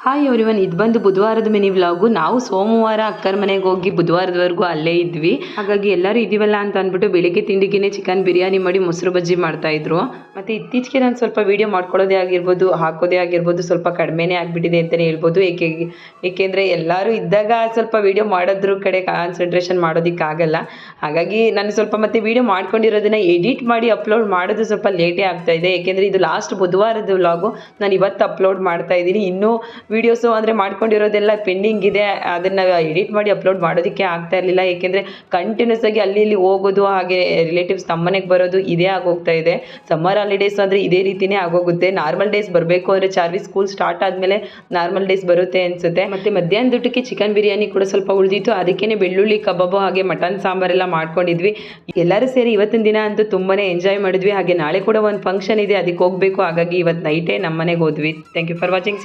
Hi everyone, ಇದು ಬಂದು ಬುಧವಾರದ mini vlog. ನಾವು ಸೋಮವಾರ ಅಕ್ಕರ ಮನೆಗೆ ಹೋಗಿ ಬುಧವಾರದವರೆಗೂ ಅಲ್ಲೇ ಇದ್ವಿ. ಹಾಗಾಗಿ ಎಲ್ಲರೂ ಇದೀವಲ್ಲ ಅಂತ ಅಂದ್ಬಿಟ್ಟು ಬೆಳಿಗ್ಗೆ ತಿಂಡಿಗೆ ಚಿಕನ್ ಬಿರಿಯಾನಿ ಮಾಡಿ ಮೊಸರು ಬಜ್ಜಿ ಮಾಡ್ತಾ ಇದ್ರು. ಮತ್ತೆ ಇತ್ತೀಚೆಗೆ ನಾನು ಸ್ವಲ್ಪ ವಿಡಿಯೋ ಮಾಡ್ಕೊಳ್ಳೋದೇ ಆಗಿರ್ಬೋದು, ಹಾಕೋದೇ ಆಗಿರ್ಬೋದು, ಸ್ವಲ್ಪ ಕಡಿಮೆನೇ ಆಗಿಬಿಟ್ಟಿದೆ ಅಂತಲೇ ಹೇಳ್ಬೋದು. ಏಕೆಂದರೆ ಎಲ್ಲರೂ ಇದ್ದಾಗ ಸ್ವಲ್ಪ ವಿಡಿಯೋ ಮಾಡೋದ್ರ ಕಡೆ ಕಾನ್ಸಂಟ್ರೇಷನ್ ಮಾಡೋದಕ್ಕಾಗಲ್ಲ. ಹಾಗಾಗಿ ನಾನು ಸ್ವಲ್ಪ ಮತ್ತೆ ವಿಡಿಯೋ ಮಾಡ್ಕೊಂಡಿರೋದನ್ನ ಎಡಿಟ್ ಮಾಡಿ ಅಪ್ಲೋಡ್ ಮಾಡೋದು ಸ್ವಲ್ಪ ಲೇಟೇ ಆಗ್ತಾ ಇದೆ. ಏಕೆಂದರೆ ಇದು ಲಾಸ್ಟ್ ಬುಧವಾರದ ವ್ಲಾಗು. ನಾನು ಇವತ್ತು ಅಪ್ಲೋಡ್ ಮಾಡ್ತಾ ಇದ್ದೀನಿ. ಇನ್ನೂ ವಿಡಿಯೋಸು ಅಂದರೆ ಮಾಡ್ಕೊಂಡಿರೋದೆಲ್ಲ ಪೆಂಡಿಂಗ್ ಇದೆ. ಅದನ್ನು ಎಡಿಟ್ ಮಾಡಿ ಅಪ್ಲೋಡ್ ಮಾಡೋದಕ್ಕೆ ಆಗ್ತಾ ಇರಲಿಲ್ಲ. ಏಕೆಂದರೆ ಕಂಟಿನ್ಯೂಸ್ ಆಗಿ ಅಲ್ಲಿ ಇಲ್ಲಿ ಹೋಗೋದು, ಹಾಗೆ ರಿಲೇಟಿವ್ಸ್ ತಮ್ಮನೆಗೆ ಬರೋದು ಇದೇ ಆಗೋಗ್ತಾ ಇದೆ. ಸಮ್ಮರ್ ಹಾಲಿಡೇಸ್ ಅಂದರೆ ಇದೇ ರೀತಿಯೇ ಆಗೋಗುತ್ತೆ. ನಾರ್ಮಲ್ ಡೇಸ್ ಬರಬೇಕು ಅಂದರೆ ಚಾರ್ವಿ ಸ್ಕೂಲ್ ಸ್ಟಾರ್ಟ್ ಆದಮೇಲೆ ನಾರ್ಮಲ್ ಡೇಸ್ ಬರುತ್ತೆ ಅನಿಸುತ್ತೆ. ಮತ್ತು ಮಧ್ಯಾಹ್ನದ ಊಟಕ್ಕೆ ಚಿಕನ್ ಬಿರಿಯಾನಿ ಕೂಡ ಸ್ವಲ್ಪ ಉಳಿದಿತ್ತು. ಅದಕ್ಕೇ ಬೆಳ್ಳುಳ್ಳಿ ಕಬಾಬು ಹಾಗೆ ಮಟನ್ ಸಾಂಬಾರೆಲ್ಲ ಮಾಡ್ಕೊಂಡಿದ್ವಿ. ಎಲ್ಲರೂ ಸೇರಿ ಇವತ್ತಿನ ದಿನ ಅಂತೂ ತುಂಬಾ ಎಂಜಾಯ್ ಮಾಡಿದ್ವಿ. ಹಾಗೆ ನಾಳೆ ಕೂಡ ಒಂದು ಫಂಕ್ಷನ್ ಇದೆ, ಅದಕ್ಕೆ ಹೋಗಬೇಕು. ಹಾಗಾಗಿ ಇವತ್ತು ನೈಟೇ ನಮ್ಮ ಮನೆಗೆ ಹೋದ್ವಿ. Thank you for watching.